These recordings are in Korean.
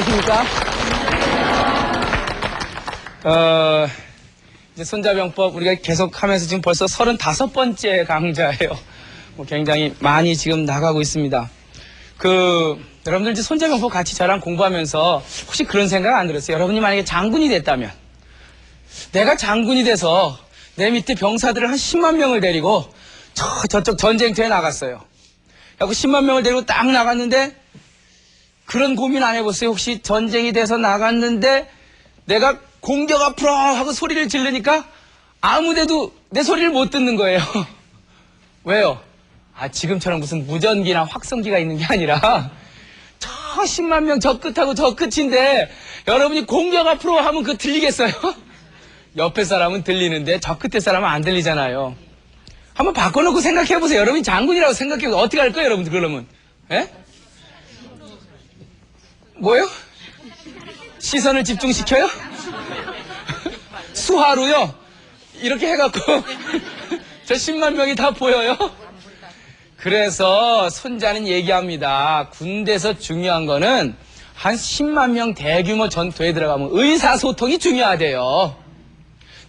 안녕하십니까? 이제 손자병법 우리가 계속 하면서 지금 벌써 35번째 강좌예요. 굉장히 많이 지금 나가고 있습니다. 여러분들 이제 손자병법 같이 저랑 공부하면서 혹시 그런 생각 안 들었어요? 여러분이 만약에 장군이 됐다면, 내가 장군이 돼서 내 밑에 병사들을 한 10만 명을 데리고 저쪽 전쟁터에 나갔어요. 그리고 10만 명을 데리고 딱 나갔는데, 그런 고민 안 해봤어요? 혹시 전쟁이 돼서 나갔는데 내가 공격 앞으로 하고 소리를 지르니까 아무데도 내 소리를 못 듣는 거예요. 왜요? 지금처럼 무슨 무전기나 확성기가 있는 게 아니라 저 10만 명 저 끝하고 저 끝인데 여러분이 공격 앞으로 하면 그거 들리겠어요? 옆에 사람은 들리는데 저 끝에 사람은 안 들리잖아요. 한번 바꿔놓고 생각해보세요. 여러분이 장군이라고 생각해보세요. 어떻게 할 거예요, 여러분들 그러면? 예? 뭐요? 시선을 집중시켜요? 수화로요? 이렇게 해갖고 저 10만 명이 다 보여요? 그래서 손자는 얘기합니다. 군대에서 중요한 거는 한 10만 명 대규모 전투에 들어가면 의사소통이 중요하대요.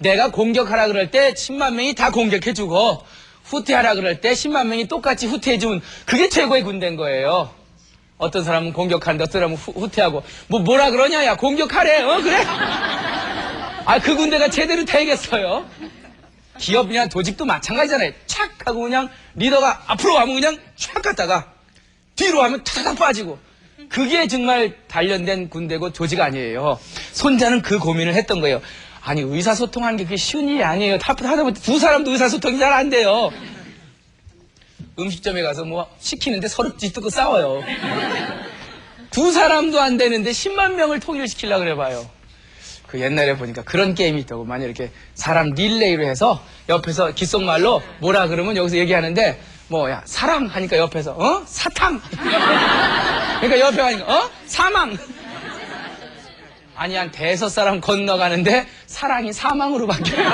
내가 공격하라 그럴 때 10만 명이 다 공격해주고 후퇴하라 그럴 때 10만 명이 똑같이 후퇴해주면 그게 최고의 군대인 거예요. 어떤 사람은 공격하는데 어떤 사람은 후퇴하고 뭐라 그러냐, 야 공격하래, 그래? 그 군대가 제대로 되겠어요? 기업이나 조직도 마찬가지잖아요. 착 하고 그냥 리더가 앞으로 가면 그냥 촥 갔다가 뒤로 하면 타다닥 빠지고, 그게 정말 단련된 군대고 조직 아니에요. 손자는 그 고민을 했던 거예요. 의사소통하는 게 그게 쉬운 일이 아니에요. 하다 보면 두 사람도 의사소통이 잘 안 돼요. 음식점에 가서 시키는데 서로 뒤뜯고 싸워요. 두 사람도 안 되는데 10만 명을 통일시키려고 그래봐요. 옛날에 보니까 그런 게임이 있다고. 만약 이렇게 사람 릴레이로 해서 옆에서 귓속말로 뭐라 그러면 여기서 얘기하는데, 야, 사랑 하니까 옆에서, 사탕! 그러니까 옆에 하니까, 사망! 한 대서 사람 건너가는데 사랑이 사망으로 바뀌어요.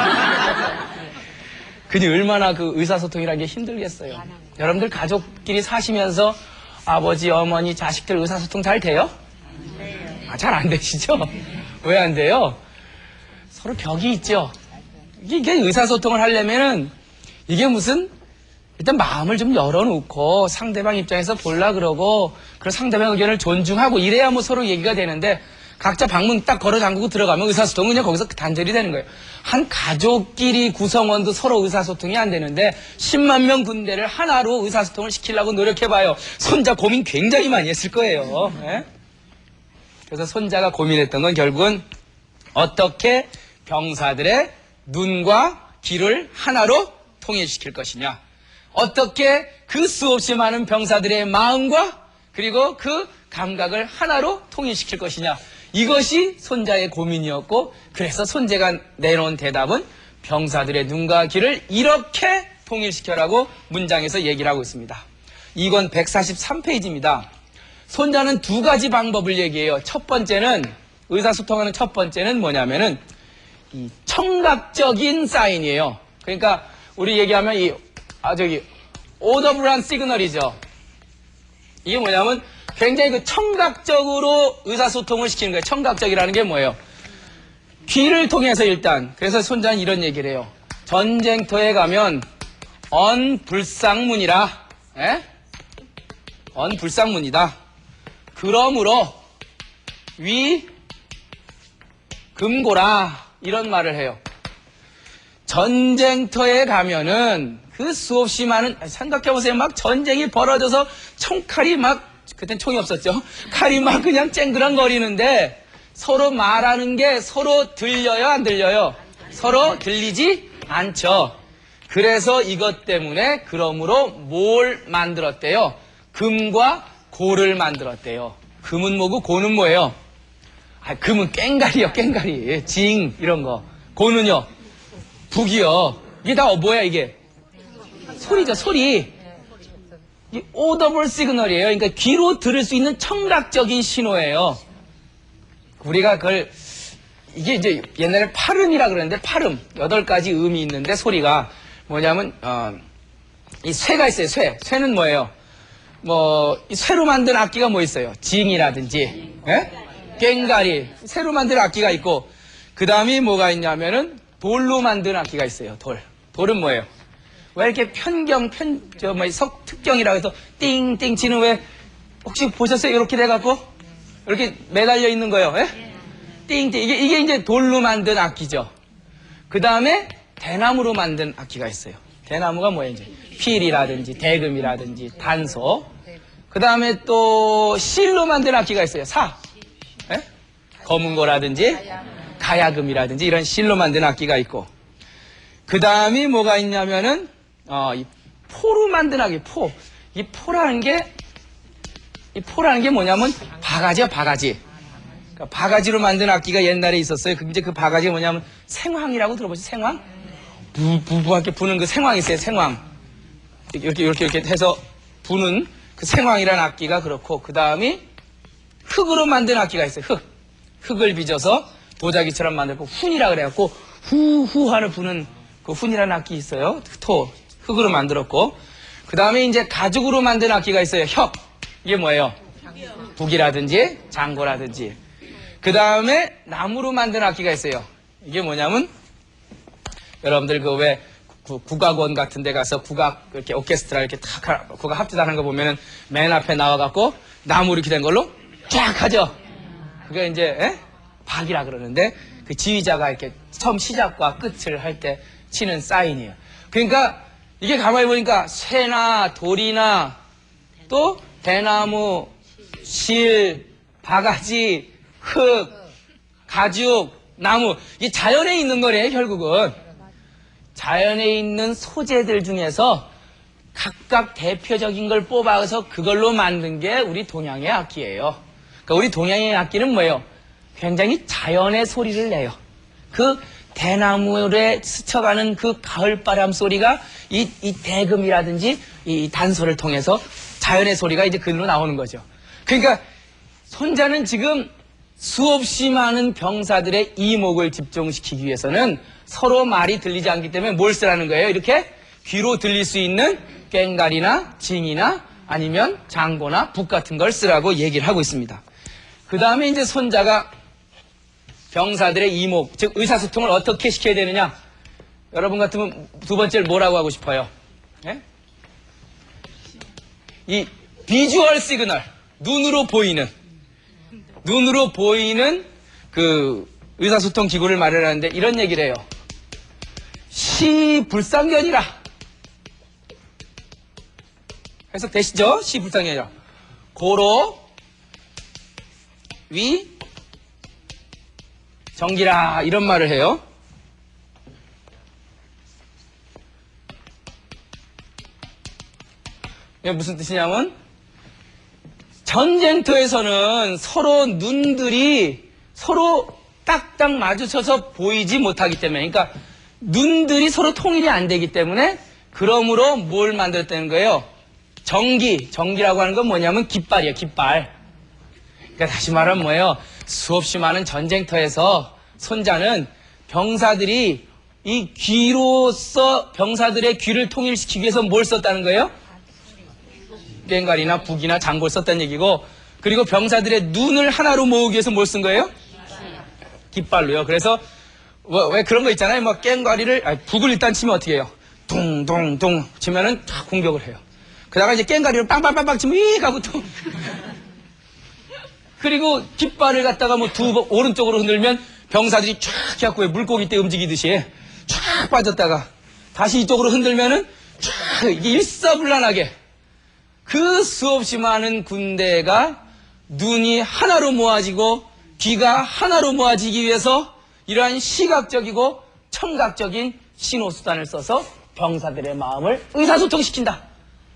그니 얼마나 그 의사소통이라는 게 힘들겠어요. 여러분들 가족끼리 사시면서 아버지, 어머니, 자식들 의사소통 잘 돼요? 잘 안 되시죠? 왜 안 돼요? 서로 벽이 있죠. 이게 의사소통을 하려면은 이게 일단 마음을 좀 열어놓고 상대방 입장에서 보려 그러고, 그리고 상대방 의견을 존중하고 이래야 서로 얘기가 되는데, 각자 방문 딱 걸어 잠그고 들어가면 의사소통은 그냥 거기서 단절이 되는 거예요. 한 가족끼리 구성원도 서로 의사소통이 안 되는데 10만 명 군대를 하나로 의사소통을 시키려고 노력해봐요. 손자 고민 굉장히 많이 했을 거예요. 네? 그래서 손자가 고민했던 건 결국은 어떻게 병사들의 눈과 귀를 하나로 통일시킬 것이냐, 어떻게 그 수없이 많은 병사들의 마음과 그리고 그 감각을 하나로 통일시킬 것이냐, 이것이 손자의 고민이었고, 그래서 손자가 내놓은 대답은 병사들의 눈과 귀를 이렇게 통일시켜라고 문장에서 얘기를 하고 있습니다. 이건 143페이지입니다. 손자는 두 가지 방법을 얘기해요. 첫 번째는, 의사소통하는 첫 번째는 뭐냐면은 이 청각적인 사인이에요. 그러니까 우리 얘기하면 오더블한 시그널이죠. 이게 뭐냐면 굉장히 그 청각적으로 의사소통을 시키는 거예요. 청각적이라는 게 뭐예요? 귀를 통해서 일단. 그래서 손자는 이런 얘기를 해요. 전쟁터에 가면 언불상문이라. 언불상문이다. 그러므로 위 금고라, 이런 말을 해요. 전쟁터에 가면은 그 수없이 많은, 생각해보세요. 막 전쟁이 벌어져서 총칼이 그땐 총이 없었죠. 칼이 그냥 쨍그랑거리는데 서로 말하는 게 서로 들려요, 안 들려요? 서로 들리지 않죠. 그래서 이것 때문에 그러므로 뭘 만들었대요? 금과 고를 만들었대요. 금은 뭐고 고는 뭐예요? 금은 꽹가리요, 꽹가리. 징 이런 거. 고는요? 북이요. 이게 다 뭐야 이게? 소리죠, 소리. 이 오더블 시그널이에요. 그러니까 귀로 들을 수 있는 청각적인 신호예요. 우리가 이게 이제 옛날에 팔음이라 그러는데, 팔음 8가지 음이 있는데 소리가 뭐냐면 이 쇠가 있어요. 쇠는 뭐예요? 이 쇠로 만든 악기가 뭐 있어요? 징이라든지, 꽹가리, 새로 만든 악기가 있고, 그 다음이 뭐가 있냐면은 돌로 만든 악기가 있어요. 돌은 뭐예요? 왜 이렇게 특경이라고 해서 띵띵 치는 왜 혹시 보셨어요? 이렇게 돼갖고 이렇게 매달려 있는 거예요. 예? 띵띵 이게 이제 돌로 만든 악기죠. 그 다음에 대나무로 만든 악기가 있어요. 대나무가 뭐예요? 이제 필이라든지 대금이라든지 단소. 그 다음에 또 실로 만든 악기가 있어요. 예? 검은 거라든지 가야금이라든지 이런 실로 만든 악기가 있고, 그 다음이 뭐가 있냐면은 이 포로 만든 악기. 이 포라는 게 뭐냐면 바가지야, 바가지. 그러니까 바가지로 만든 악기가 옛날에 있었어요. 이제 그 바가지가 뭐냐면 생황이라고 들어보셨어요? 생황? 부부하게 부는 그 생황이 있어요. 생황. 이렇게 해서 부는 그 생황이라는 악기가 그렇고, 그 다음이 흙으로 만든 악기가 있어요. 흙을 빚어서 도자기처럼 만들고 훈이라 그래갖고 후하를 부는 그 훈이라는 악기 있어요. 흙으로 만들었고, 그 다음에 이제 가죽으로 만든 악기가 있어요. 이게 뭐예요? 북이라든지 장고라든지. 그 다음에 나무로 만든 악기가 있어요. 이게 뭐냐면 여러분들 그 왜 국악원 같은 데 가서 이렇게 오케스트라 이렇게 국악 합주하는 거 보면은 맨 앞에 나와갖고 나무 이렇게 된 걸로 쫙 하죠. 그게 이제 박이라 그러는데 그 지휘자가 이렇게 처음 시작과 끝을 할 때 치는 사인이에요. 그러니까 이게 가만히 보니까 쇠나 돌이나 또 대나무, 실, 바가지, 흙, 가죽, 나무, 이게 자연에 있는 거래요. 결국은 자연에 있는 소재들 중에서 각각 대표적인 걸 뽑아서 그걸로 만든 게 우리 동양의 악기예요. 그러니까 우리 동양의 악기는 뭐예요? 굉장히 자연의 소리를 내요. 그 대나무에 스쳐가는 그 가을바람 소리가 이 대금이라든지 이 단소를 통해서 자연의 소리가 이제 그걸로 나오는 거죠. 그러니까 손자는 지금 수없이 많은 병사들의 이목을 집중시키기 위해서는 서로 말이 들리지 않기 때문에 뭘 쓰라는 거예요? 이렇게 귀로 들릴 수 있는 꽹가리나 징이나 아니면 장고나 북 같은 걸 쓰라고 얘기를 하고 있습니다. 그 다음에 이제 손자가 병사들의 이목, 즉 의사소통을 어떻게 시켜야 되느냐? 여러분 같으면 두 번째를 뭐라고 하고 싶어요? 예? 이 비주얼 시그널, 눈으로 보이는 그 의사소통 기구를 마련하는데 이런 얘기를 해요. 시불상견이라. 해석되시죠? 시불상견이라. 고로 위 정기라 이런 말을 해요. 이게 무슨 뜻이냐면 전쟁터에서는 서로 눈들이 서로 딱딱 마주쳐서 보이지 못하기 때문에, 그러니까 눈들이 서로 통일이 안 되기 때문에, 그러므로 뭘 만들었다는 거예요? 정기라고 하는 건 뭐냐면 깃발이에요. 깃발. 그러니까 다시 말하면 뭐예요? 수없이 많은 전쟁터에서 손자는 병사들이 이 귀로서 병사들의 귀를 통일시키기 위해서 뭘 썼다는 거예요? 꽹가리나 북이나 장고를 썼다는 얘기고, 그리고 병사들의 눈을 하나로 모으기 위해서 뭘 쓴 거예요? 깃발로요. 그래서 왜 그런 거 있잖아요. 뭐 북을 일단 치면 어떻게 해요? 둥둥둥 치면은 다 공격을 해요. 그다가 이제 꽹가리를 빵빵빵빵 치면 이 하고 또 그리고 깃발을 갖다가 뭐 오른쪽으로 흔들면 병사들이 쫙 해갖고 물고기 때 움직이듯이 쫙 빠졌다가 다시 이쪽으로 흔들면은 쫙 이게 일사불란하게 그 수없이 많은 군대가 눈이 하나로 모아지고 귀가 하나로 모아지기 위해서 이러한 시각적이고 청각적인 신호수단을 써서 병사들의 마음을 의사소통시킨다.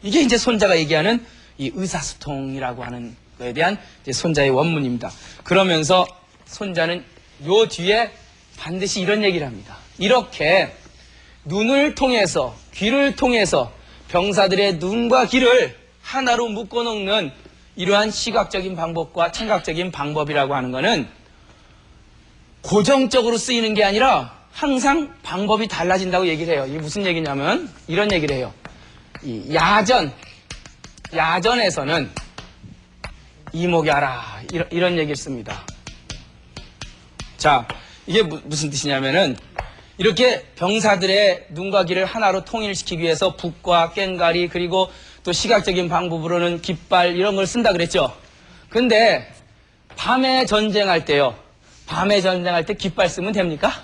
이게 이제 손자가 얘기하는 이 의사소통이라고 하는 거에 대한 이제 손자의 원문입니다. 그러면서 손자는 요 뒤에 반드시 이런 얘기를 합니다. 이렇게 눈을 통해서 귀를 통해서 병사들의 눈과 귀를 하나로 묶어놓는 이러한 시각적인 방법과 청각적인 방법이라고 하는 것은 고정적으로 쓰이는 게 아니라 항상 방법이 달라진다고 얘기를 해요. 이게 무슨 얘기냐면 이런 얘기를 해요. 이 야전에서는 이목이 알아 이런 얘기를 씁니다. 자, 이게 무슨 뜻이냐면은 이렇게 병사들의 눈과 귀를 하나로 통일시키기 위해서 북과 꽹가리 그리고 또 시각적인 방법으로는 깃발 이런 걸 쓴다 그랬죠. 근데 밤에 전쟁할 때요. 밤에 전쟁할 때 깃발 쓰면 됩니까?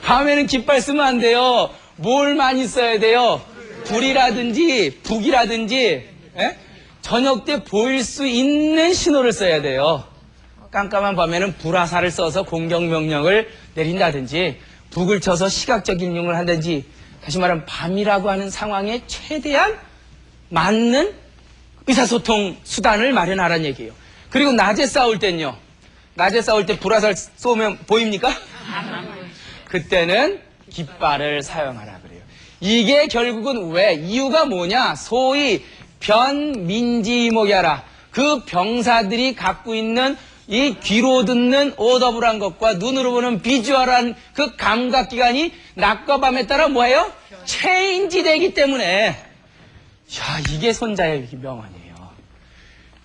밤에는 깃발 쓰면 안 돼요. 뭘 많이 써야 돼요? 불이라든지 북이라든지 저녁 때 보일 수 있는 신호를 써야 돼요. 깜깜한 밤에는 불화살을 써서 공격 명령을 내린다든지 북을 쳐서 시각적인 이용을 한다든지 다시 말하면 밤이라고 하는 상황에 최대한 맞는 의사소통 수단을 마련하라는 얘기예요. 그리고 낮에 싸울 땐요. 낮에 싸울 때 불화살 쏘면 보입니까? 그때는 깃발을 사용하라 그래요. 이게 결국은 왜? 이유가 뭐냐? 소위 변민지이목이하라. 그 병사들이 갖고 있는 이 귀로 듣는 오더블한 것과 눈으로 보는 비주얼한 그 감각기관이 낮과 밤에 따라 뭐예요? 체인지 되기 때문에 야 이게 손자의 명언이에요.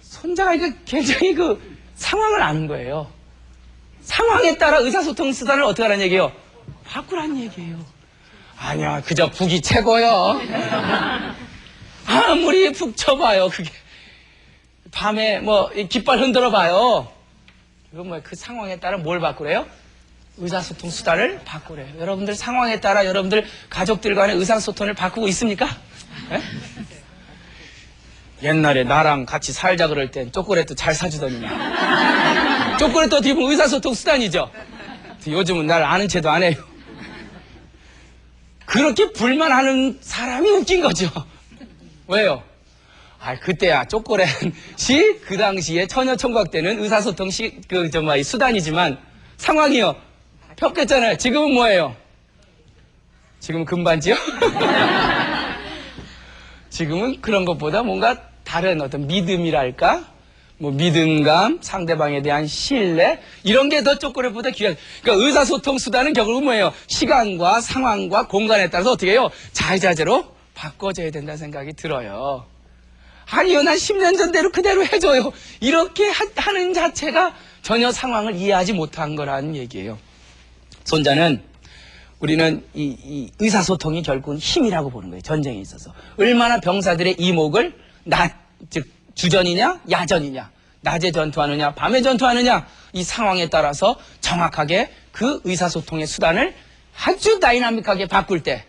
손자가 이거 굉장히 그 상황을 아는 거예요. 상황에 따라 의사소통 수단을 어떻게 하라는 얘기예요? 바꾸라는 얘기예요. 아니야 그저 북이 최고요. 아무리 북 쳐봐요. 그게 밤에 뭐 깃발 흔들어 봐요. 이건 뭐 그 상황에 따라 뭘 바꾸래요? 의사소통 수단을 바꾸래요. 여러분들 상황에 따라 여러분들 가족들 간의 의사소통을 바꾸고 있습니까? 네? 옛날에 나랑 같이 살자 그럴 땐 초콜릿도 잘 사주더니만. 초콜릿도 어떻게 보면 의사소통 수단이죠. 요즘은 날 아는 체도 안 해요. 그렇게 불만하는 사람이 웃긴 거죠. 왜요? 아, 그때야 초콜릿이 그 당시에 처녀총각 때는 의사소통 수단이지만 상황이요. 폈겠잖아요. 지금은 뭐예요? 지금은 금반지요? 지금은 그런 것보다 뭔가 다른 어떤 믿음이랄까? 뭐 믿음감, 상대방에 대한 신뢰 이런 게 더 초콜릿보다 귀한. 그러니까 의사소통 수단은 결국은 뭐예요? 시간과 상황과 공간에 따라서 어떻게 해요? 자유자재로 바꿔줘야 된다는 생각이 들어요. 아니요, 난 10년 전대로 그대로 해줘요. 이렇게 하는 자체가 전혀 상황을 이해하지 못한 거라는 얘기예요. 손자는 우리는 이 의사소통이 결국은 힘이라고 보는 거예요. 전쟁에 있어서. 얼마나 병사들의 이목을 즉 주전이냐 야전이냐 낮에 전투하느냐 밤에 전투하느냐 이 상황에 따라서 정확하게 그 의사소통의 수단을 아주 다이나믹하게 바꿀 때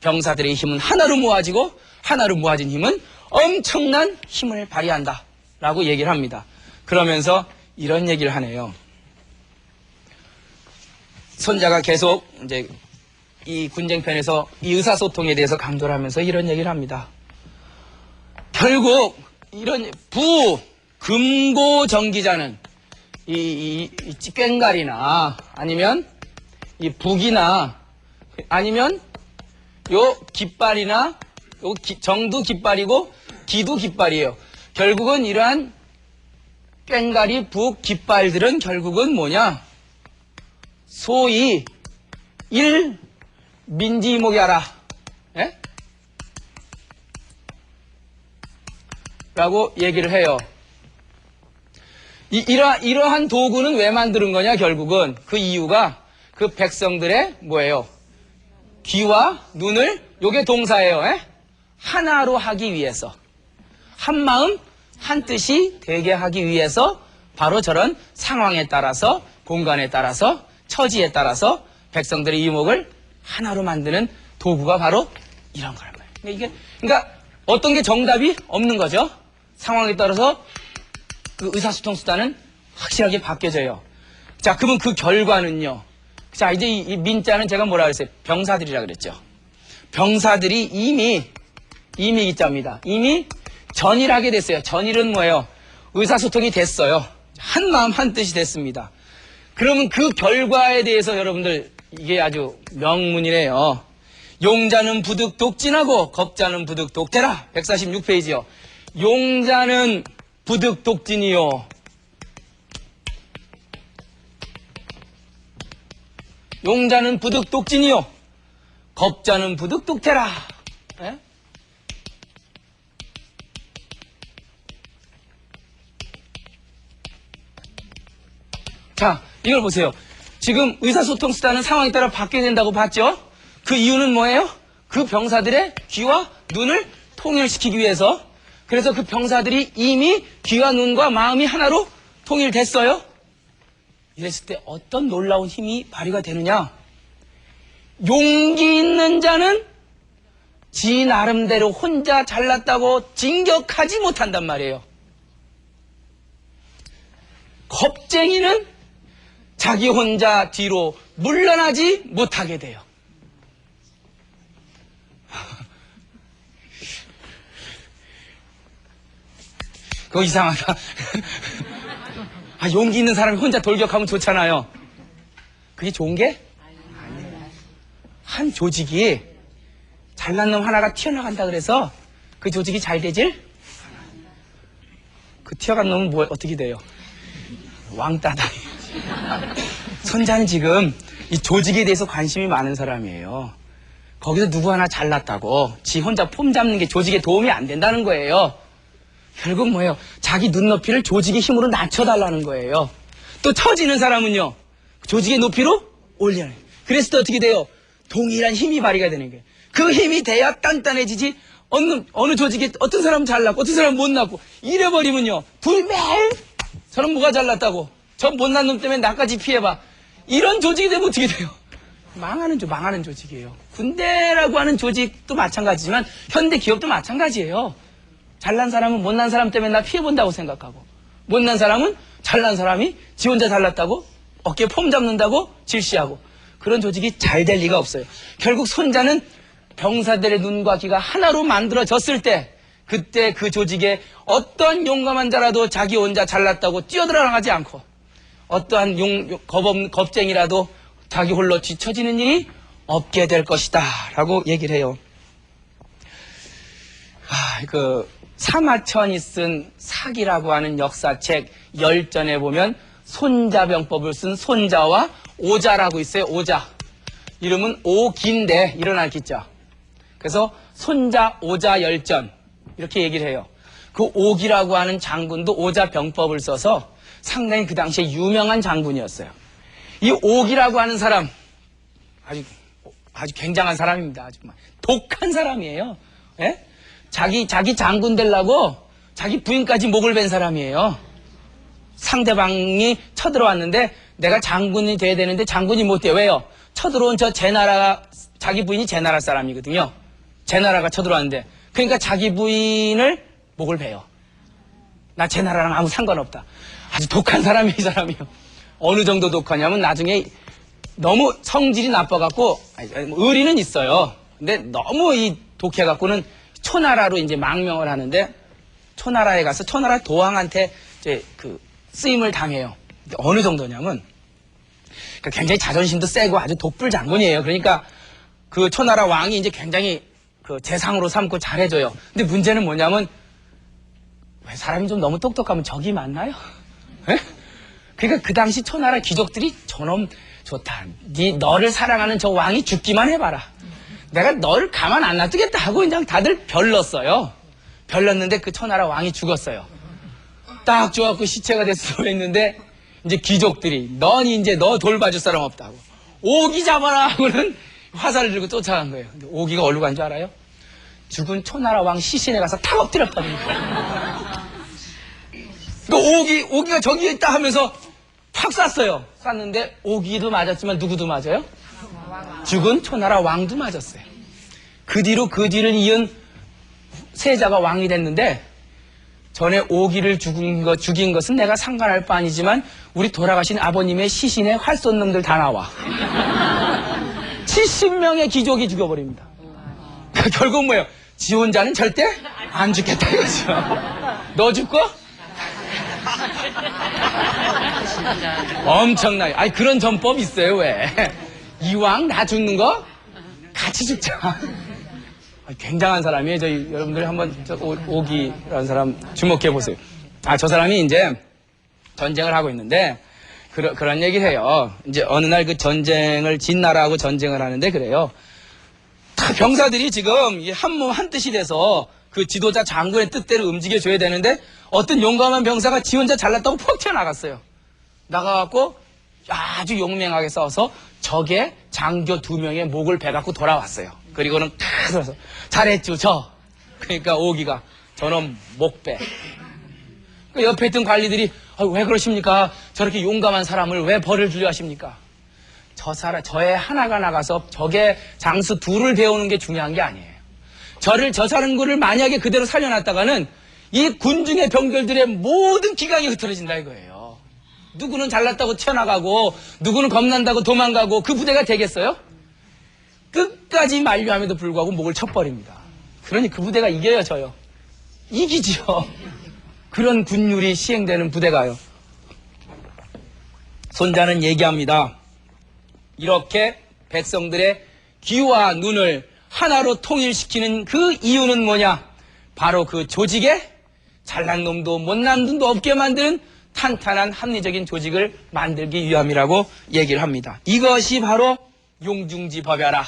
병사들의 힘은 하나로 모아지고 하나로 모아진 힘은 엄청난 힘을 발휘한다 라고 얘기를 합니다. 그러면서 이런 얘기를 하네요. 손자가 계속 이제 이 군쟁편에서 이 의사소통에 대해서 강조를 하면서 이런 얘기를 합니다. 결국 이런 금고정기자는 이 꽹가리나 아니면 이 북이나 아니면 요 깃발이나 요 정도 깃발이고 기도 깃발이에요. 결국은 이러한 꽹가리 북 깃발들은 결국은 뭐냐? 소위 민지이목이하라. 예? 라고 얘기를 해요. 이러한 도구는 왜 만드는 거냐, 결국은. 그 이유가 그 백성들의 뭐예요? 귀와 눈을, 요게 동사예요. 에? 하나로 하기 위해서. 한 마음, 한 뜻이 되게 하기 위해서 바로 저런 상황에 따라서, 공간에 따라서, 처지에 따라서 백성들의 이목을 하나로 만드는 도구가 바로 이런 거란 말이에요. 그러니까 어떤 게 정답이 없는 거죠. 상황에 따라서 그 의사소통 수단은 확실하게 바뀌어져요. 자, 그러면 그 결과는요. 자, 이제 이 민자는 제가 뭐라 그랬어요? 병사들이라 그랬죠. 병사들이 이미 기자입니다. 이미 전일하게 됐어요. 전일은 뭐예요? 의사소통이 됐어요. 한 마음 한 뜻이 됐습니다. 그러면 그 결과에 대해서 여러분들 이게 아주 명문이래요. 용자는 부득 독진하고 겁자는 부득 독태라. 146페이지요. 용자는 부득 독진이요. 용자는 부득 독진이요. 겁자는 부득 독태라. 예? 자, 이걸 보세요. 지금 의사소통 수단은 상황에 따라 바뀌어야 된다고 봤죠? 그 이유는 뭐예요? 그 병사들의 귀와 눈을 통일시키기 위해서. 그래서 그 병사들이 이미 귀와 눈과 마음이 하나로 통일됐어요. 이랬을 때 어떤 놀라운 힘이 발휘가 되느냐? 용기 있는 자는 지 나름대로 혼자 잘났다고 진격하지 못한단 말이에요. 겁쟁이는 자기 혼자 뒤로 물러나지 못하게 돼요. 그거 이상하다. 용기 있는 사람이 혼자 돌격하면 좋잖아요. 그게 좋은 게? 한 조직이 잘난 놈 하나가 튀어나간다 그래서 그 조직이 잘 되질? 그 튀어간 놈은 어떻게 돼요? 왕따다. 손자는 지금 이 조직에 대해서 관심이 많은 사람이에요. 거기서 누구 하나 잘났다고 지 혼자 폼 잡는 게 조직에 도움이 안 된다는 거예요. 결국 뭐예요? 자기 눈높이를 조직의 힘으로 낮춰달라는 거예요. 또 처지는 사람은요, 조직의 높이로 올려요. 그래서 또 어떻게 돼요? 동일한 힘이 발휘가 되는 거예요. 그 힘이 돼야 단단해지지. 어느 조직에 어떤 사람은 잘났고 어떤 사람은 못났고 이래버리면요, 불매일 저는 뭐가 잘났다고, 저 못난 놈 때문에 나까지 피해봐, 이런 조직이 되면 어떻게 돼요? 망하는 조직이에요. 군대라고 하는 조직도 마찬가지지만 현대 기업도 마찬가지예요. 잘난 사람은 못난 사람 때문에 나 피해본다고 생각하고, 못난 사람은 잘난 사람이 지 혼자 잘났다고 어깨에 폼 잡는다고 질시하고, 그런 조직이 잘 될 리가 없어요. 결국 손자는 병사들의 눈과 귀가 하나로 만들어졌을 때, 그때 그 조직에 어떠한 용감한 자라도 자기 혼자 잘났다고 뛰어들어가지 않고, 어떠한 겁쟁이라도 자기 홀로 뒤처지는 일이 없게 될 것이다 라고 얘기를 해요. 사마천이 쓴 사기라고 하는 역사책 10전에 보면 손자병법을 쓴 손자와 오자라고 있어요. 오자. 이름은 오기인데 일어날 기자. 그래서 손자 오자 10전 이렇게 얘기를 해요. 그 오기라고 하는 장군도 오자병법을 써서 상당히 그 당시에 유명한 장군이었어요. 이 오기라고 하는 사람 아주 굉장한 사람입니다. 아주 독한 사람이에요. 예? 자기 장군 되려고 자기 부인까지 목을 벤 사람이에요. 상대방이 쳐들어왔는데 내가 장군이 돼야 되는데 장군이 못 돼. 왜요? 쳐들어온 자기 부인이 제 나라 사람이거든요. 제 나라가 쳐들어왔는데, 그러니까 자기 부인을 목을 베요. 나 제 나라랑 아무 상관없다. 아주 독한 사람이 이 사람이요. 어느 정도 독하냐면 나중에 너무 성질이 나빠갖고, 의리는 있어요. 근데 너무 독해갖고는 초나라로 이제 망명을 하는데, 초나라에 가서 초나라 도왕한테 이제 쓰임을 당해요. 어느 정도냐면, 굉장히 자존심도 세고 아주 독불 장군이에요. 그러니까 그 초나라 왕이 이제 굉장히 재상으로 삼고 잘해줘요. 근데 문제는 뭐냐면, 왜 사람이 좀 너무 똑똑하면 적이 많나요? 에? 그러니까 그 당시 초나라 귀족들이 저놈 좋다. 너를 사랑하는 저 왕이 죽기만 해봐라. 내가 너를 가만 안 놔두겠다 하고 그냥 다들 별렀어요. 별렀는데 그 초나라 왕이 죽었어요. 딱 좋았고 시체가 됐어 했는데 이제 귀족들이 너 돌봐줄 사람 없다고 오기 잡아라 하고는 화살을 들고 쫓아간 거예요. 근데 오기가 어디로 간 줄 알아요? 죽은 초나라 왕 시신에 가서 탁 엎드렸거든요. 오기가 저기에 있다 하면서 팍 쐈어요. 쐈는데 오기도 맞았지만 누구도 맞아요? 죽은 초나라 왕도 맞았어요. 그 뒤를 이은 세자가 왕이 됐는데, 전에 오기를 죽인 것은 내가 상관할 바 아니지만 우리 돌아가신 아버님의 시신에 활 쏜 놈들 다 나와. 70명의 귀족이 죽여버립니다. 결국 뭐예요? 지 혼자는 절대 안 죽겠다 이거죠. 너 죽고? 엄청나요. 그런 전법 있어요. 왜? 이왕 나 죽는 거 같이 죽자. 굉장한 사람이에요. 여러분들이 한번 오기라는 사람 주목해 보세요. 저 사람이 이제 전쟁을 하고 있는데 그런 얘기를 해요. 이제 어느 날 그 전쟁을 진 나라하고 전쟁을 하는데 그래요. 다 병사들이 지금 한 몸 한 뜻이 돼서 그 지도자 장군의 뜻대로 움직여줘야 되는데 어떤 용감한 병사가 지 혼자 잘났다고 퍽 튀어나갔어요. 나가갖고 아주 용맹하게 싸워서 적의 장교 2명의 목을 베갖고 돌아왔어요. 그리고는 탁 서서 잘했죠 저. 그러니까 오기가 저놈 목배. 그 옆에 있던 관리들이 왜 그러십니까? 저렇게 용감한 사람을 왜 벌을 주려 하십니까? 저의 하나가 나가서 적의 장수 2를 배우는 게 중요한 게 아니에요. 저 사람을 만약에 그대로 살려놨다가는 이 군중의 병들들의 모든 기강이 흐트러진다 이거예요. 누구는 잘났다고 튀어나가고 누구는 겁난다고 도망가고 그 부대가 되겠어요? 끝까지 만류함에도 불구하고 목을 쳐버립니다. 그러니 그 부대가 이겨요 져요? 이기지요. 그런 군율이 시행되는 부대가요. 손자는 얘기합니다. 이렇게 백성들의 귀와 눈을 하나로 통일시키는 그 이유는 뭐냐? 바로 그 조직에 잘난 놈도 못난 놈도 없게 만드는 탄탄한 합리적인 조직을 만들기 위함이라고 얘기를 합니다. 이것이 바로 용중지 법야라.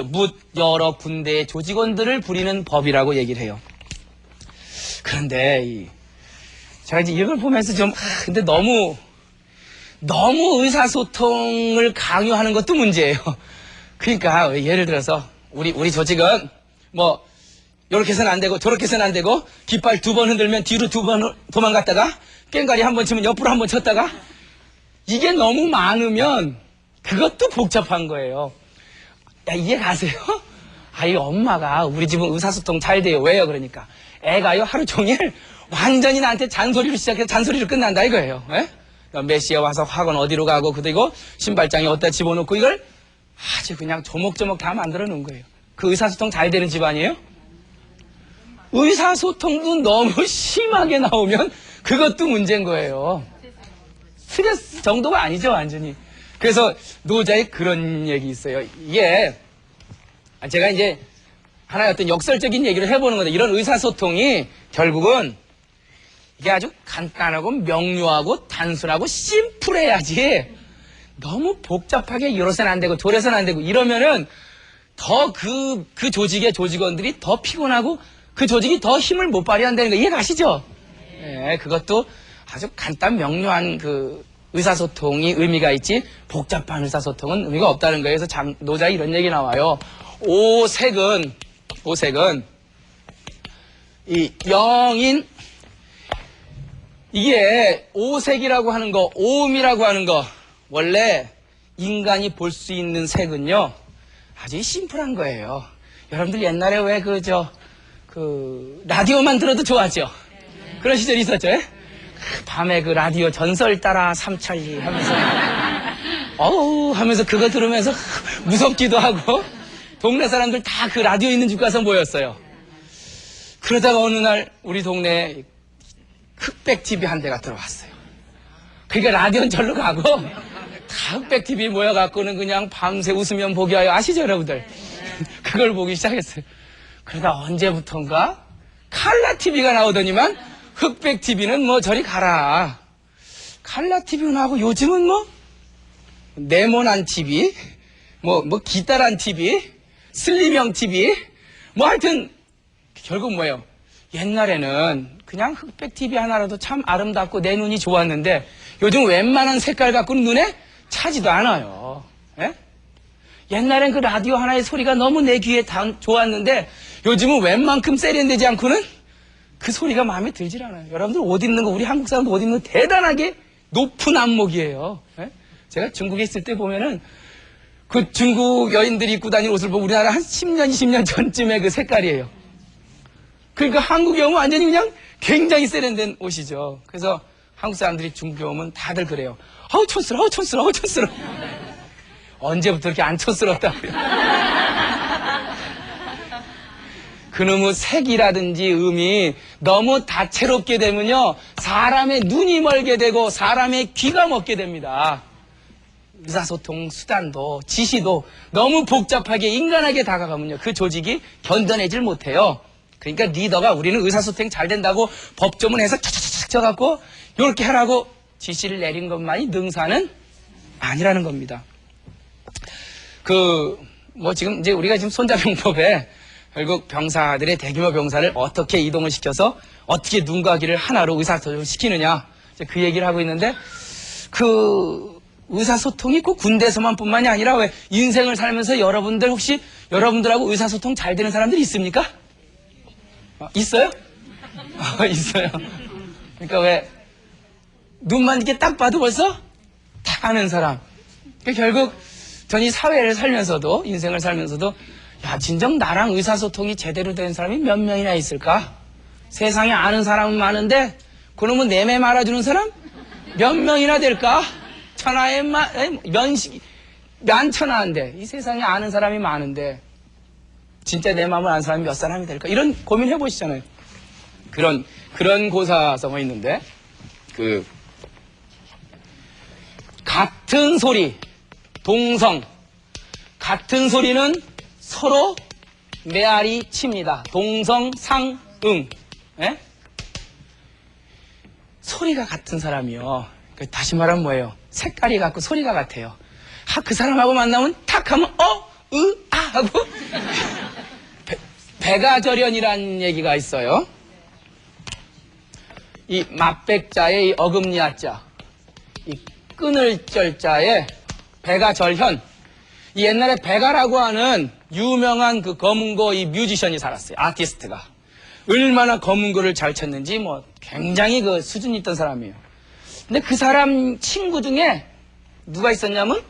묻 여러 군대의 조직원들을 부리는 법이라고 얘기를 해요. 그런데 제가 이제 이걸 보면서 좀 근데 너무 의사소통을 강요하는 것도 문제예요. 그러니까 예를 들어서 우리 조직은 뭐 요렇게 해서는 안 되고 저렇게 해서는 안 되고 깃발 2번 흔들면 뒤로 2번 도망갔다가 꽹과리 1번 치면 옆으로 1번 쳤다가 이게 너무 많으면 그것도 복잡한 거예요. 야, 이해 가세요? 아이 엄마가 우리 집은 의사소통 잘 돼요. 왜요? 그러니까 애가요 하루 종일 완전히 나한테 잔소리로 시작해서 잔소리로 끝난다 이거예요. 에? 몇 시에 와서 학원 어디로 가고 그리고 신발장에 어디다 집어넣고 이걸 아주 그냥 조목조목 다 만들어 놓은 거예요. 그 의사소통 잘 되는 집안이에요? 의사소통도 너무 심하게 나오면 그것도 문제인 거예요. 스트레스 정도가 아니죠 완전히. 그래서 노자의 그런 얘기 있어요. 이게 제가 이제 하나의 어떤 역설적인 얘기를 해보는 건데 이런 의사소통이 결국은 이게 아주 간단하고 명료하고 단순하고 심플해야지 너무 복잡하게 이러서는 안 되고 저래서는 안 되고 이러면은 더 그 조직의 조직원들이 더 피곤하고 그 조직이 더 힘을 못 발휘한다는 거 이해 가시죠? 네, 그것도 아주 간단 명료한 그 의사소통이 의미가 있지 복잡한 의사소통은 의미가 없다는 거예요. 그래서 노자에 이런 얘기 나와요. 오색은 이 영인 이게 오색이라고 하는 거, 오음이라고 하는 거 원래 인간이 볼 수 있는 색은요 아주 심플한 거예요. 여러분들 옛날에 왜 라디오만 들어도 좋았죠? 그런 시절이 있었죠? 밤에 그 라디오 전설 따라 삼천리 하면서 어우 하면서 그거 들으면서 무섭기도 하고 동네 사람들 다 그 라디오 있는 집 가서 모였어요. 그러다가 어느 날 우리 동네에 흑백 TV 한 대가 들어왔어요. 그러니까 라디오는 절로 가고 다 흑백 TV 모여갖고는 그냥 밤새 웃으면 보기 와요. 아시죠 여러분들? 그걸 보기 시작했어요. 그러다 언제부턴가 칼라 TV가 나오더니만 흑백 TV는 뭐 저리 가라. 칼라 TV가 나오고 요즘은 뭐 네모난 TV, 뭐 기다란 TV, 슬림형 TV, 뭐 하여튼 결국 뭐예요? 옛날에는 그냥 흑백 TV 하나라도 참 아름답고 내 눈이 좋았는데 요즘 웬만한 색깔 갖고는 눈에 차지도 않아요. 예? 옛날엔 그 라디오 하나의 소리가 너무 내 귀에 좋았는데 요즘은 웬만큼 세련되지 않고는 그 소리가 마음에 들질 않아요. 여러분들 옷 입는 거 우리 한국 사람들 옷 입는 거 대단하게 높은 안목이에요. 예? 제가 중국에 있을 때 보면은 그 중국 여인들이 입고 다니는 옷을 보고 우리나라 한 10년, 20년 전쯤의 그 색깔이에요. 그러니까 한국에 오면 완전히 그냥 굉장히 세련된 옷이죠. 그래서 한국 사람들이 중국에 오면 다들 그래요. 아우 촌스러워, 아우 촌스러워, 아우 촌스러워. 언제부터 이렇게 안 촌스럽다고요. 그놈의 색이라든지 음이 너무 다채롭게 되면요 사람의 눈이 멀게 되고 사람의 귀가 먹게 됩니다. 의사소통 수단도 지시도 너무 복잡하게 인간하게 다가가면요 그 조직이 견뎌내질 못해요. 그러니까 리더가 우리는 의사소통이 잘 된다고 법조문해서 촥촥촥 쳐갖고 이렇게 하라고 지시를 내린 것만이 능사는 아니라는 겁니다. 지금 이제 우리가 지금 손자병법에 결국 병사들의 대규모 병사를 어떻게 이동을 시켜서 어떻게 눈과 귀를 하나로 의사소통을 시키느냐 그 얘기를 하고 있는데 의사소통이 꼭 군대에서만 뿐만이 아니라 왜 인생을 살면서 여러분들 혹시 여러분들하고 의사소통 잘 되는 사람들이 있습니까? 있어요? 있어요. 그러니까 왜 눈만 이렇게 딱 봐도 벌써 다 아는 사람. 그러니까 결국 전 이 사회를 살면서도 인생을 살면서도 야 진정 나랑 의사소통이 제대로 된 사람이 몇 명이나 있을까? 세상에 아는 사람은 많은데 그놈은 내매 말아주는 사람 몇 명이나 될까? 천하에 만천하인데 이 세상에 아는 사람이 많은데 진짜 내 마음을 아는 사람이 몇 사람이 될까? 이런 고민 해보시잖아요. 그런 고사성어 있는데 같은 소리 동성 같은 소리는 서로 메아리 칩니다. 동성상응. 예? 소리가 같은 사람이요. 다시 말하면 뭐예요? 색깔이 같고 소리가 같아요. 그 사람하고 만나면 탁 하면 아 하고 백아절연이라는 얘기가 있어요. 이 맛백자의 이 어금니아자, 이 끊을 절자에 백아절현. 이 옛날에 백아라고 하는 유명한 그 검은고 이 뮤지션이 살았어요. 아티스트가. 얼마나 검은고를 잘 쳤는지 뭐 굉장히 그 수준 있던 사람이에요. 근데 그 사람 친구 중에 누가 있었냐면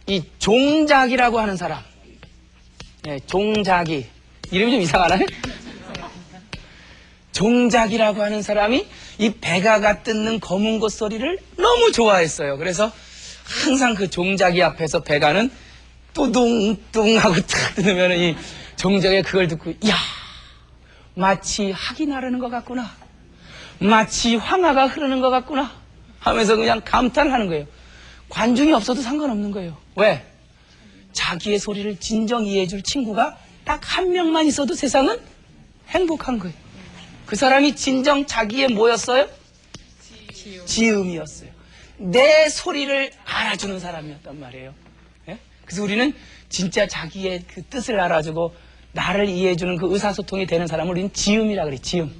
이 종작이라고 하는 사람. 네, 종작이. 이름이 좀 이상하나요? 종작이라고 하는 사람이 이 백아가 뜯는 검은고 소리를 너무 좋아했어요. 그래서 항상 그 종작이 앞에서 백아는 뚜둥뚜둥 하고 탁 뜯으면 이 종작이 그걸 듣고 이야 마치 학이 나르는 것 같구나. 마치 황하가 흐르는 것 같구나 하면서 그냥 감탄하는 거예요. 관중이 없어도 상관없는 거예요. 왜? 자기의 소리를 진정 이해해줄 친구가 딱 한 명만 있어도 세상은 행복한 거예요. 그 사람이 진정 자기의 뭐였어요? 지음이었어요. 내 소리를 알아주는 사람이었단 말이에요. 예? 그래서 우리는 진짜 자기의 그 뜻을 알아주고 나를 이해해주는 그 의사소통이 되는 사람을 우리는 지음이라 그래. 지음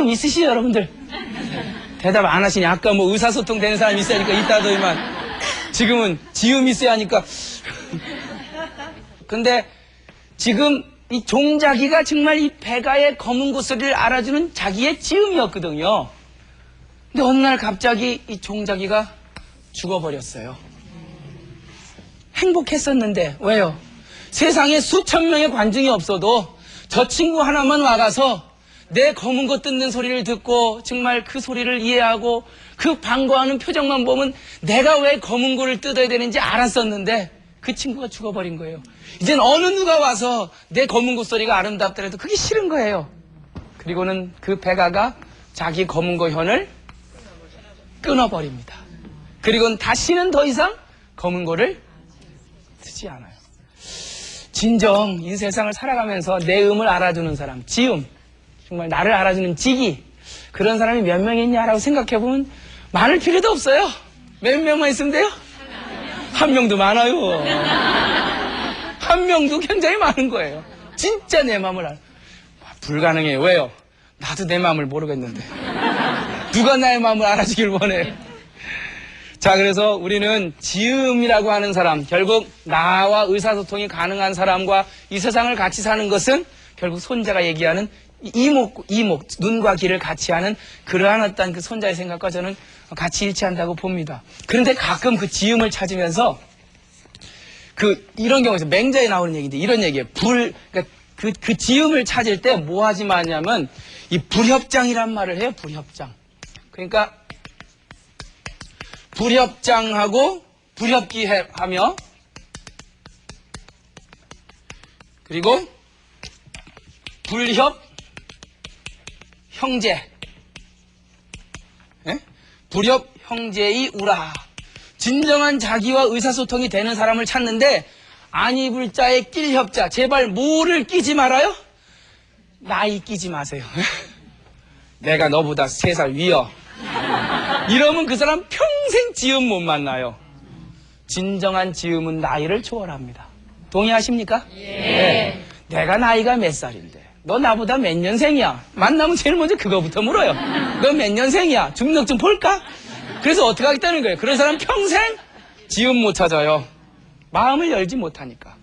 있으시죠 여러분들? 대답 안 하시니 아까 뭐 의사소통 되는 사람이 있으니까 있다더니만 지금은 지음 있어야 하니까 근데 지금 이 종자기가 정말 이 백아의 검은고 소리를 알아주는 자기의 지음이었거든요. 근데 어느 날 갑자기 이 종자기가 죽어버렸어요. 행복했었는데 왜요? 세상에 수천 명의 관중이 없어도 저 친구 하나만 와가서 내 검은고 뜯는 소리를 듣고 정말 그 소리를 이해하고 그 반가워하는 표정만 보면 내가 왜 검은고를 뜯어야 되는지 알았었는데 그 친구가 죽어버린 거예요. 이젠 어느 누가 와서 내 검은고 소리가 아름답더라도 그게 싫은 거예요. 그리고는 그 백아가 자기 검은고 현을 끊어버립니다. 그리고는 다시는 더 이상 검은고를 쓰지 않아요. 진정 이 세상을 살아가면서 내 음을 알아주는 사람, 지음, 정말 나를 알아주는 지기, 그런 사람이 몇 명 있냐라고 생각해보면 많을 필요도 없어요. 몇 명만 있으면 돼요? 한 명도 많아요. 한 명도 굉장히 많은 거예요. 진짜 내 마음을 불가능해요. 왜요? 나도 내 마음을 모르겠는데 누가 나의 마음을 알아주길 원해요. 자, 그래서 우리는 지음이라고 하는 사람, 결국 나와 의사소통이 가능한 사람과 이 세상을 같이 사는 것은 결국 손자가 얘기하는 이목, 눈과 귀를 같이 하는 그러한 어떤 그 손자의 생각과 저는 같이 일치한다고 봅니다. 그런데 가끔 그 지음을 찾으면서 이런 경우에서 맹자에 나오는 얘기인데 이런 얘기예요. 그러니까 그 지음을 찾을 때 뭐 하지 마냐면 이 불협장이란 말을 해요. 불협장. 그러니까 불협장하고 불협기하며 그리고 불협 형제. 예? 불협 형제의 우라. 진정한 자기와 의사소통이 되는 사람을 찾는데 아니 불자에 낄 협자. 제발 뭐를 끼지 말아요? 나이 끼지 마세요. 내가 너보다 3살 위여. 이러면 그 사람 평생 지음 못 만나요. 진정한 지음은 나이를 초월합니다. 동의하십니까? 예. 네. 내가 나이가 몇 살인데 너 나보다 몇 년생이야? 만나면 제일 먼저 그거부터 물어요. 너 몇 년생이야? 주민등록증 볼까? 그래서 어떻게 하겠다는 거예요? 그런 사람 평생 지음 못 찾아요. 마음을 열지 못하니까.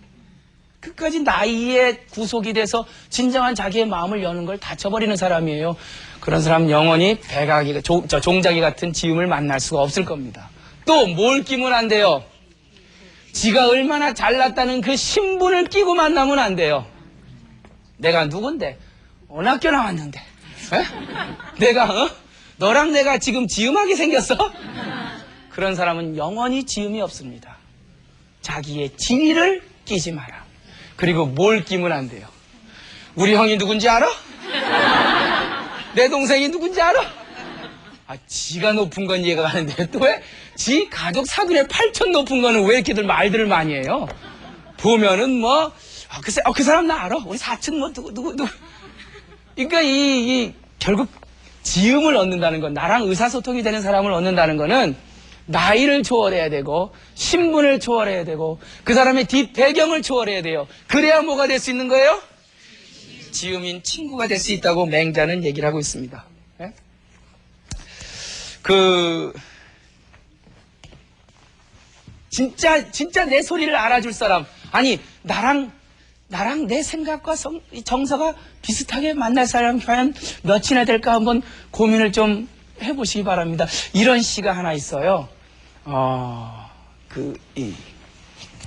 끝까지 나이에 구속이 돼서 진정한 자기의 마음을 여는 걸 다쳐버리는 사람이에요. 그런 사람 영원히 백악이, 종자기 같은 지음을 만날 수가 없을 겁니다. 또 뭘 끼면 안 돼요? 지가 얼마나 잘났다는 그 신분을 끼고 만나면 안 돼요. 내가 누군데? 어느 학교 나왔는데? 내가 너랑 내가 지금 지음하게 생겼어? 그런 사람은 영원히 지음이 없습니다. 자기의 지위를 끼지 마라. 그리고 뭘 끼면 안 돼요? 우리 형이 누군지 알아? 내 동생이 누군지 알아? 지가 높은 건 이해가 가는데 또 왜 지 가족 사돈의 8천 높은 거는 왜 이렇게들 말들을 많이 해요? 보면은 뭐 그 사람 나 알아? 우리 사촌 뭐 누구 그러니까 결국 지음을 얻는다는 건, 나랑 의사소통이 되는 사람을 얻는다는 거는 나이를 초월해야 되고 신분을 초월해야 되고 그 사람의 뒷배경을 초월해야 돼요. 그래야 뭐가 될 수 있는 거예요? 지음인 친구가 될 수 있다고 맹자는 얘기를 하고 있습니다. 네? 진짜 내 소리를 알아줄 사람, 아니 나랑 내 생각과 정서가 비슷하게 만날 사람이 과연 몇이나 될까 한번 고민을 좀 해보시기 바랍니다. 이런 시가 하나 있어요.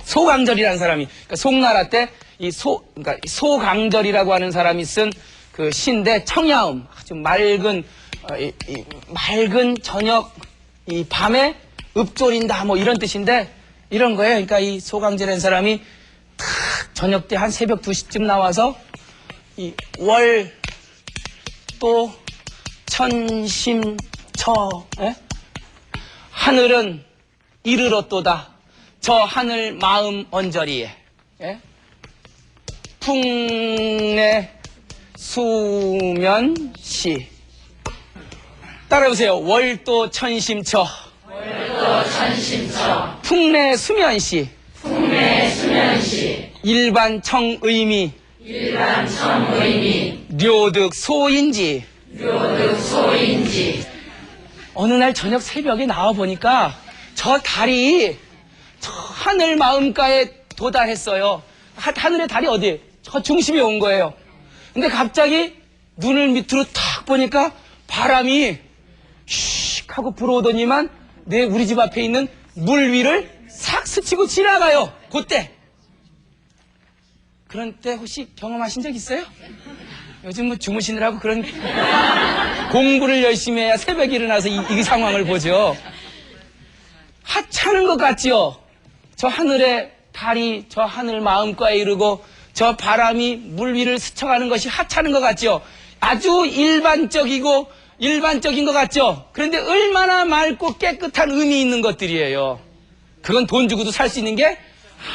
소강절이라는 사람이, 그러니까 송나라 때 그러니까 소강절이라고 하는 사람이 쓴 그 시인데, 청야음, 아주 맑은 저녁, 이 밤에 읍졸인다, 뭐 이런 뜻인데, 이런 거예요. 그러니까 이 소강절이라는 사람이 탁 저녁 때 한 새벽 2시쯤 나와서 이 월 또 천심처, 하늘은 이르렀도다. 저 하늘 마음 언저리에, 풍내 수면시. 따라해보세요. 월도 천심처. 풍내 수면시. 일반 청의미. 료득 소인지. 어느 날 저녁 새벽에 나와보니까 저 달이 저 하늘 마음가에 도달했어요. 하늘의 달이 어디? 저 중심에 온 거예요. 근데 갑자기 눈을 밑으로 탁 보니까 바람이 슉 하고 불어오더니만 우리 집 앞에 있는 물 위를 싹 스치고 지나가요. 그때. 그런 때 혹시 경험하신 적 있어요? 요즘 뭐 주무시느라고 그런 공부를 열심히 해야 새벽에 일어나서 이 상황을 보죠. 하찮은 것 같지요? 저 하늘의 달이 저 하늘 마음가에 이르고 저 바람이 물 위를 스쳐가는 것이 하찮은 것 같죠? 아주 일반적인 것 같죠? 그런데 얼마나 맑고 깨끗한 의미 있는 것들이에요. 그건 돈 주고도 살 수 있는 게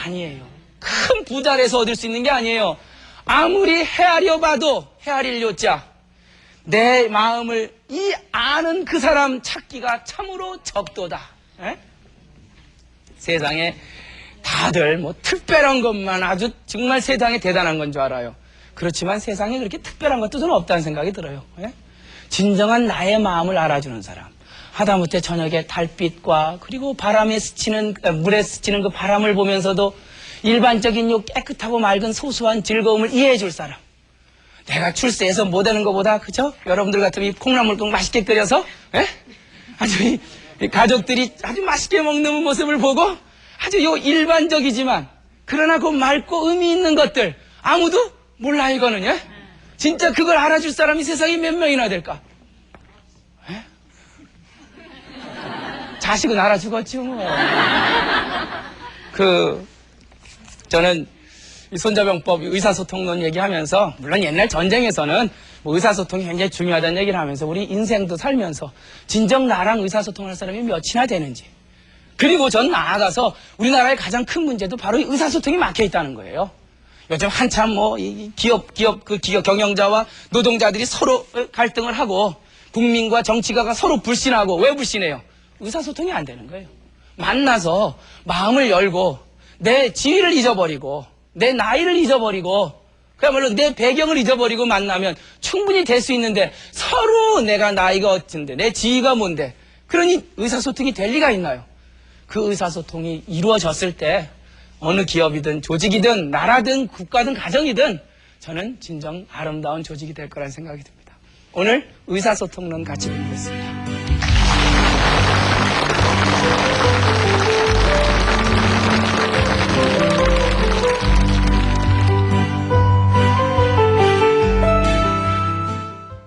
아니에요. 큰 부자에서 얻을 수 있는 게 아니에요. 아무리 헤아려 봐도 헤아릴 요자, 내 마음을 아는 그 사람 찾기가 참으로 적도다. 세상에 다들 뭐 특별한 것만 아주 정말 세상에 대단한 건 줄 알아요. 그렇지만 세상에 그렇게 특별한 것도 저는 없다는 생각이 들어요. 진정한 나의 마음을 알아주는 사람, 하다못해 저녁에 달빛과 그리고 바람에 스치는, 물에 스치는 그 바람을 보면서도 일반적인 요 깨끗하고 맑은 소소한 즐거움을 이해해 줄 사람. 내가 출세해서 못하는 것보다, 그죠? 여러분들 같으면 이 콩나물국 맛있게 끓여서, 아주 이 가족들이 아주 맛있게 먹는 모습을 보고 아주 요 일반적이지만 그러나 그 맑고 의미 있는 것들 아무도 몰라 이거는. 진짜 그걸 알아줄 사람이 세상에 몇 명이나 될까? 자식은 알아주겠죠 뭐. 저는 이 손자병법, 의사소통론 얘기하면서, 물론 옛날 전쟁에서는 뭐 의사소통이 굉장히 중요하다는 얘기를 하면서 우리 인생도 살면서 진정 나랑 의사소통할 사람이 몇이나 되는지, 그리고 전 나아가서 우리나라의 가장 큰 문제도 바로 이 의사소통이 막혀 있다는 거예요. 요즘 한참 뭐 이 기업 경영자와 노동자들이 서로 갈등을 하고 국민과 정치가가 서로 불신하고, 왜 불신해요? 의사소통이 안 되는 거예요. 만나서 마음을 열고 내 지위를 잊어버리고 내 나이를 잊어버리고 그야말로 내 배경을 잊어버리고 만나면 충분히 될 수 있는데, 서로 내가 나이가 어쩐데 내 지위가 뭔데 그러니 의사소통이 될 리가 있나요? 그 의사소통이 이루어졌을 때 어느 기업이든 조직이든 나라든 국가든 가정이든 저는 진정 아름다운 조직이 될 거라는 생각이 듭니다. 오늘 의사소통론 같이 배우겠습니다.